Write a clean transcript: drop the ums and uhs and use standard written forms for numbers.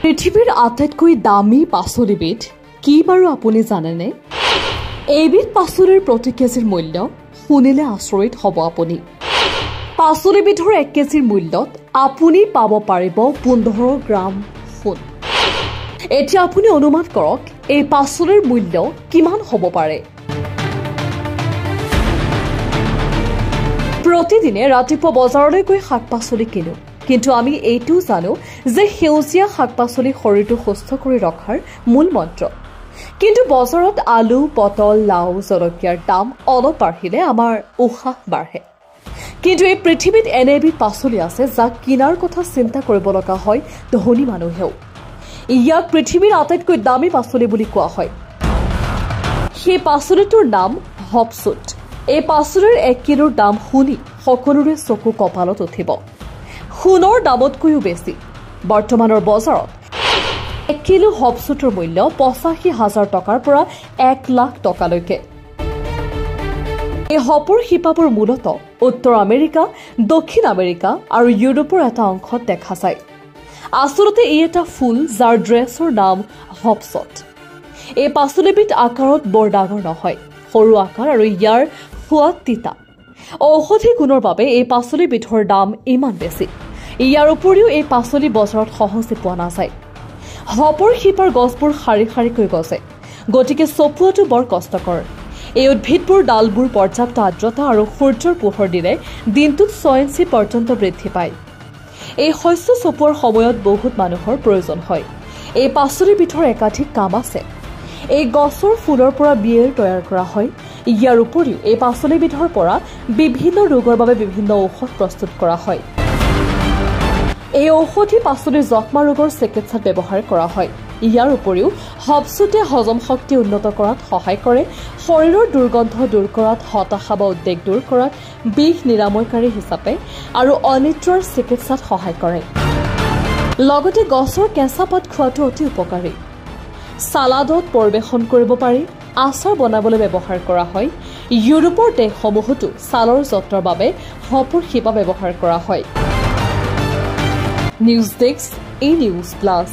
পৃথিৱীৰ আটাইতকৈ দামী পাচলিবিধ কি বাৰু আপুনি জানেনে? এইবিধ পাচলিৰ প্ৰতি কেজিৰ মূল্য শুনিলে আচৰিত হ'ব আপুনি। পাচলিবিধৰ 1 কেজিৰ মূল্যত আপুনি পাব পাৰিব 15 গ্ৰাম সোণ। এতিয়া আপুনি অনুমান কৰক এই পাচলিৰ মূল্য কিমান হ'ব পাৰে। প্ৰতিদিনে ৰাতিপুৱা বজাৰলৈ গৈ শাক-পাচলি কিনো, কিন্তু আমি এইটোও জানো যে সেউজীয়া শাক-পাচলি শৰীৰটো সুস্থ কৰি ৰখাৰ মূল মন্ত্ৰ। কিন্তু বজাৰত আলু, পটল, লাও, জলকীয়াৰ দাম অলপ বাঢ়িলে আমাৰ উশাহ বাঢ়ে। কিন্তু এই পৃথিৱীত এনে এবিধ পাচলি আছে যাক কিনাৰ কথা চিন্তা কৰিব লগা হয় ধনী মানুহেও। ইয়াক পৃথিৱীৰ আটাইতকৈ দামী পাচলি বুলি কোৱা হয়। সেই পাচলিটোৰ নাম হপচুট। এই পাচলিৰ 1 কিলোৰ দাম শুনি সকলোৰে চকু কপালত উঠিব। সোণৰ দামতকৈও বেছি। বৰ্তমানৰ বজাৰত 1 কিলো হপচুটৰ মূল্য 85,000 টকাৰ পৰা 1 লাখ টকালৈকে। এই হপৰ শিপাবোৰ মূলতঃ উত্তৰ আমেৰিকা, দক্ষিণ আমেৰিকা আৰু ইউৰোপৰ এটা অংশত দেখা যায়। আচলতে ই এটা ফুল যাৰ ড্ৰেছৰ নাম হপচট। এই পাচলিবিধ আকাৰত বৰ ডাঙৰ নহয়, সৰু আকাৰ আৰু ইয়াৰ সোৱাদ তিতা। ঔষধি গুণৰ বাবে এই পাচলিবিধৰ দাম ইমান বেছি। ইয়াৰ উপৰিও এই পাচলি বজাৰত সহজে পোৱা নাযায়। হপৰ শিপাৰ গছবোৰ শাৰী শাৰীকৈ গজে, গতিকে চপোৱাটো বৰ কষ্টকৰ। এই উদ্ভিদবোৰ ডালবোৰ পৰ্যাপ্ত আৰ্দ্ৰতা আৰু সূৰ্যৰ পোহৰ দিলে দিনটোত 6 ইঞ্চি পৰ্যন্ত বৃদ্ধি পায়। এই শস্য চপোৱাৰ সময়ত বহুত মানুহৰ প্ৰয়োজন হয়। এই পাচলিবিধৰ একাধিক কাম আছে। এই গছৰ ফুলৰ পৰা বিয়েৰ তৈয়াৰ কৰা হয়। ইয়াৰ উপৰিও এই পাচলিবিধৰ পৰা বিভিন্ন ৰোগৰ বাবে বিভিন্ন ঔষধ প্ৰস্তুত কৰা হয়। এই ঔষধি পাচলি যক্ষ্মা ৰোগৰ চিকিৎসাত ব্যৱহাৰ কৰা হয়। ইয়াৰ উপৰিও হপচুটে হজম শক্তি উন্নত কৰাত সহায় কৰে, শৰীৰৰ দুৰ্গন্ধ দূৰ কৰাত, হতাশা বা উদ্বেগ দূৰ কৰাত, বিষ নিৰাময়কাৰী হিচাপে আৰু অনিদ্ৰাৰ চিকিৎসাত সহায় কৰে। লগতে গছৰ কেঁচা পাত খোৱাটো অতি উপকাৰী। চালাডত পৰিৱেশন কৰিব পাৰি, আচাৰ বনাবলৈ ব্যৱহাৰ কৰা হয়। ইউৰোপৰ দেশসমূহতো ছালৰ যত্নৰ বাবে হপৰ শিপা ব্যৱহাৰ কৰা হয়। News desk, news plus.